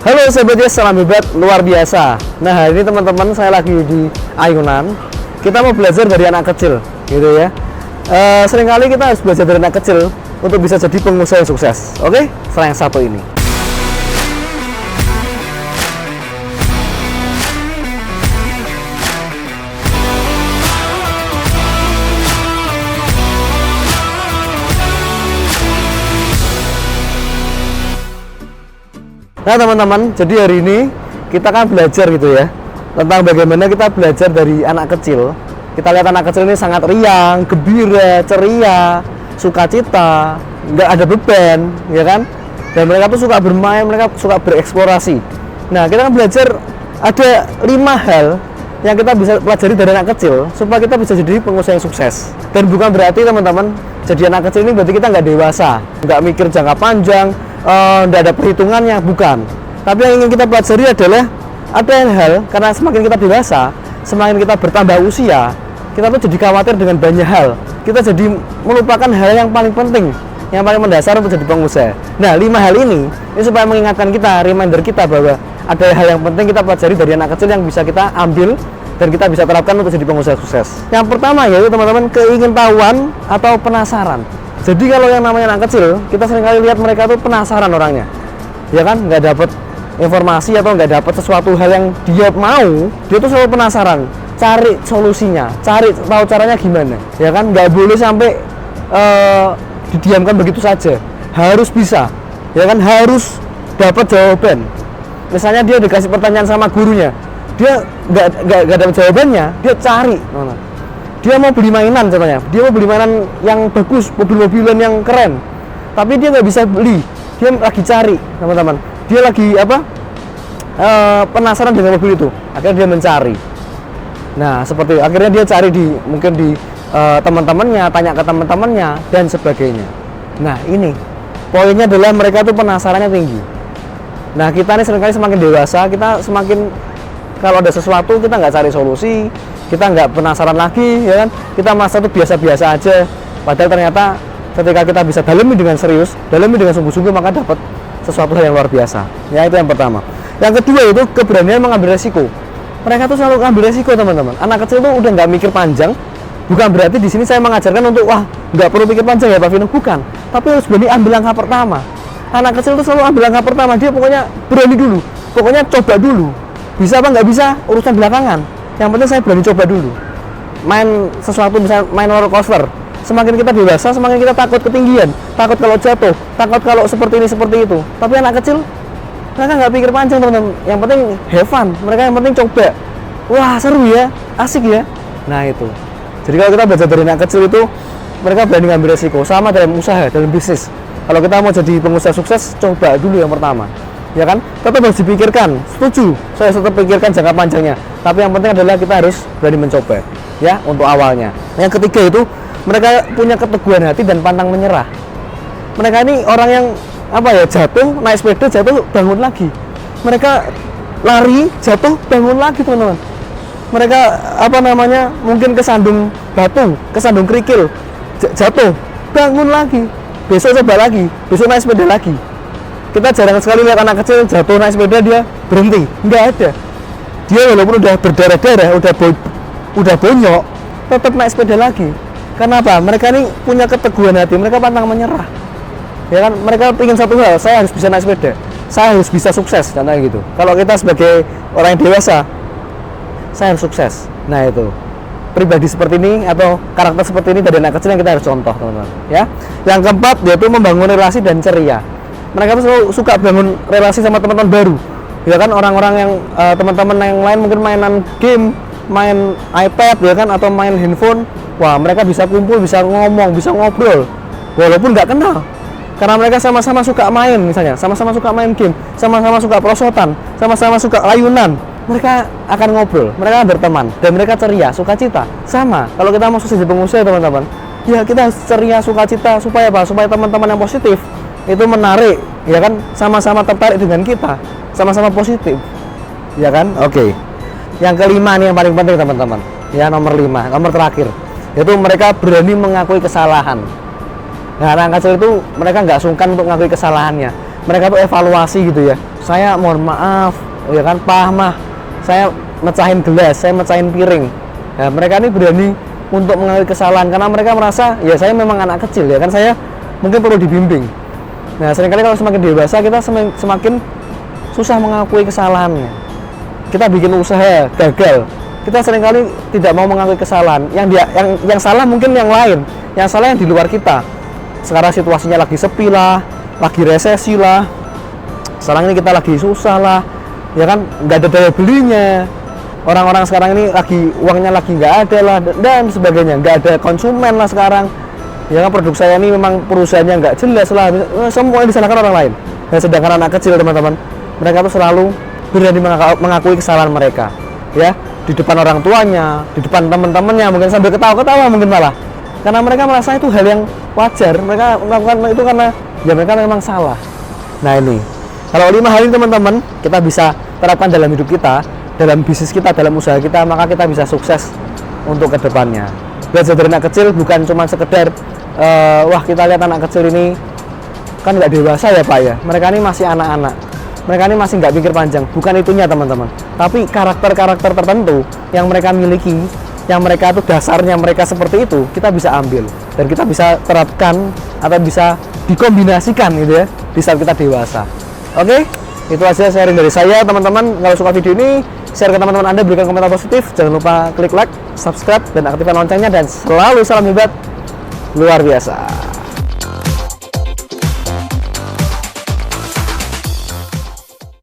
Halo sobatnya, salam hebat luar biasa. Nah, hari ini teman-teman saya lagi di ayunan. Kita mau belajar dari anak kecil, gitu ya. Seringkali kita harus belajar dari anak kecil untuk bisa jadi pengusaha yang sukses. Oke, setelah yang satu ini. Nah teman-teman, jadi hari ini kita kan belajar gitu ya tentang bagaimana kita belajar dari anak kecil. Kita lihat anak kecil ini sangat riang, gembira, ceria, sukacita, nggak ada beban, ya kan? Dan mereka tuh suka bermain, mereka suka bereksplorasi. Nah kita kan belajar ada 5 hal yang kita bisa pelajari dari anak kecil supaya kita bisa jadi pengusaha yang sukses. Dan bukan berarti teman-teman jadi anak kecil ini berarti kita nggak dewasa, nggak mikir jangka panjang, tidak ada perhitungannya, bukan. Tapi yang ingin kita pelajari adalah ada hal, karena semakin kita dewasa, semakin kita bertambah usia, kita tuh jadi khawatir dengan banyak hal. Kita jadi melupakan hal yang paling penting, yang paling mendasar untuk jadi pengusaha. Nah, 5 hal ini supaya mengingatkan kita, reminder kita bahwa ada hal yang penting kita pelajari dari anak kecil yang bisa kita ambil dan kita bisa terapkan untuk jadi pengusaha sukses. Yang pertama yaitu teman-teman, keingintahuan atau penasaran. Jadi kalau yang namanya anak kecil, kita seringkali lihat mereka tuh penasaran orangnya, ya kan? Nggak dapat informasi atau nggak dapat sesuatu hal yang dia mau, dia tuh selalu penasaran, cari solusinya, cari tahu caranya gimana, ya kan? Nggak boleh sampai didiamkan begitu saja, harus bisa, ya kan? Harus dapat jawaban. Misalnya dia dikasih pertanyaan sama gurunya, dia nggak dapat jawabannya, dia cari. Dia mau beli mainan contohnya, dia mau beli mainan yang bagus, mobil-mobilan yang keren, tapi dia nggak bisa beli, dia lagi cari, teman-teman. Dia lagi penasaran dengan mobil itu, akhirnya dia mencari. Nah, seperti akhirnya dia cari mungkin di teman-temannya, tanya ke teman-temannya dan sebagainya. Nah, ini poinnya adalah mereka tuh penasarannya tinggi. Nah, kita nih seringkali semakin dewasa, kita semakin kalau ada sesuatu kita nggak cari solusi, kita nggak penasaran lagi, ya kan? Kita merasa itu biasa-biasa aja. Padahal ternyata ketika kita bisa dalami dengan serius, dalami dengan sungguh-sungguh, maka dapat sesuatu hal yang luar biasa. Ya, itu yang pertama. Yang kedua itu keberanian mengambil resiko. Mereka tuh selalu ngambil resiko, teman-teman. Anak kecil tuh udah nggak mikir panjang. Bukan berarti di sini saya mengajarkan untuk nggak perlu pikir panjang ya Pak Vino, bukan. Tapi harus berani ambil langkah pertama. Anak kecil tuh selalu ambil langkah pertama. Dia pokoknya berani dulu. Pokoknya coba dulu. Bisa apa nggak bisa urusan belakangan. Yang penting saya berani coba dulu. Main sesuatu, misalnya main roller coaster. Semakin kita dewasa, semakin kita takut ketinggian, takut kalau jatuh, takut kalau seperti ini, seperti itu. Tapi anak kecil, mereka nggak pikir panjang, teman-teman. Yang penting have fun. Mereka yang penting coba. Wah, seru ya, asik ya. Nah, itu. Jadi kalau kita belajar dari anak kecil itu, mereka berani ngambil resiko. Sama dalam usaha, dalam bisnis. Kalau kita mau jadi pengusaha sukses, coba dulu yang pertama. Ya kan, tetap harus dipikirkan. Setuju, saya tetap pikirkan jangka panjangnya, tapi yang penting adalah kita harus berani mencoba, ya, untuk awalnya. Yang ketiga itu mereka punya keteguhan hati dan pantang menyerah. Mereka ini orang yang jatuh, naik sepeda, jatuh, bangun lagi. Mereka lari, jatuh, bangun lagi, teman-teman. Mereka mungkin kesandung batu, kesandung kerikil, jatuh, bangun lagi, besok coba lagi, besok naik sepeda lagi. Kita jarang sekali lihat anak kecil jatuh naik sepeda dia berhenti, nggak ada. Dia walaupun udah berdarah-darah, udah bonyok, tetap naik sepeda lagi. Karena apa? Mereka ini punya keteguhan hati, mereka pantang menyerah. Ya kan? Mereka ingin satu hal, saya harus bisa naik sepeda, saya harus bisa sukses, contohnya gitu. Kalau kita sebagai orang yang dewasa, saya harus sukses. Nah, itu pribadi seperti ini atau karakter seperti ini dari anak kecil yang kita harus contoh, teman-teman. Ya. Yang keempat yaitu membangun relasi dan ceria. Mereka tuh selalu suka bangun relasi sama teman-teman baru, ya kan? Orang-orang yang teman-teman yang lain mungkin mainan game, main iPad, ya kan, atau main handphone. Wah, mereka bisa kumpul, bisa ngomong, bisa ngobrol, walaupun nggak kenal. Karena mereka sama-sama suka main, misalnya, sama-sama suka main game, sama-sama suka perosotan, sama-sama suka layunan. Mereka akan ngobrol, mereka berteman, dan mereka ceria, sukacita. Sama, kalau kita mau sukses jadi pengusaha, teman-teman, ya kita harus ceria, sukacita, supaya apa? Supaya teman-teman yang positif itu menarik, ya kan, sama-sama tertarik dengan kita, sama-sama positif, ya kan? Oke. Yang kelima nih yang paling penting, teman-teman, ya, nomor 5, nomor terakhir, yaitu mereka berani mengakui kesalahan. Nah, anak kecil itu mereka nggak sungkan untuk mengakui kesalahannya. mereka tuh evaluasi gitu ya. Saya mohon maaf, ya kan Pak mah, saya mecahin gelas, saya mecahin piring. Nah, mereka ini berani untuk mengakui kesalahan karena mereka merasa ya saya memang anak kecil ya kan, saya mungkin perlu dibimbing. Nah, seringkali kalau semakin dewasa kita semakin susah mengakui kesalahannya. Kita bikin usaha gagal, kita seringkali tidak mau mengakui kesalahan. Yang salah mungkin yang lain, yang salah yang di luar kita. Sekarang situasinya lagi sepi lah, lagi resesi lah, sekarang ini kita lagi susah lah, ya kan, nggak ada daya belinya. Orang-orang sekarang ini lagi uangnya lagi nggak ada lah dan sebagainya, nggak ada konsumen lah sekarang. Ya kan, produk saya ini memang perusahaannya nggak jelas lah, semua disalahkan orang lain. Dan sedangkan anak kecil teman-teman, mereka tuh selalu berani mengakui kesalahan mereka, ya, di depan orang tuanya, di depan teman-temannya, mungkin sambil ketawa-ketawa mungkin malah, karena mereka merasa itu hal yang wajar. Mereka melakukan itu karena ya mereka memang salah. Nah ini, kalau 5 hal ini teman-teman kita bisa terapkan dalam hidup kita, dalam bisnis kita, dalam usaha kita, maka kita bisa sukses untuk kedepannya. Belajar dari anak kecil bukan cuma sekedar wah kita lihat anak kecil ini kan nggak dewasa ya Pak ya, mereka ini masih anak-anak, mereka ini masih nggak pikir panjang. Bukan itunya teman-teman, tapi karakter-karakter tertentu yang mereka miliki, yang mereka itu dasarnya mereka seperti itu, kita bisa ambil dan kita bisa terapkan atau bisa dikombinasikan gitu ya di saat kita dewasa. Oke, itu aja sharing dari saya teman-teman. Kalau suka video ini, share ke teman-teman Anda, berikan komentar positif, jangan lupa klik like, subscribe, dan aktifkan loncengnya, dan selalu salam hebat luar biasa.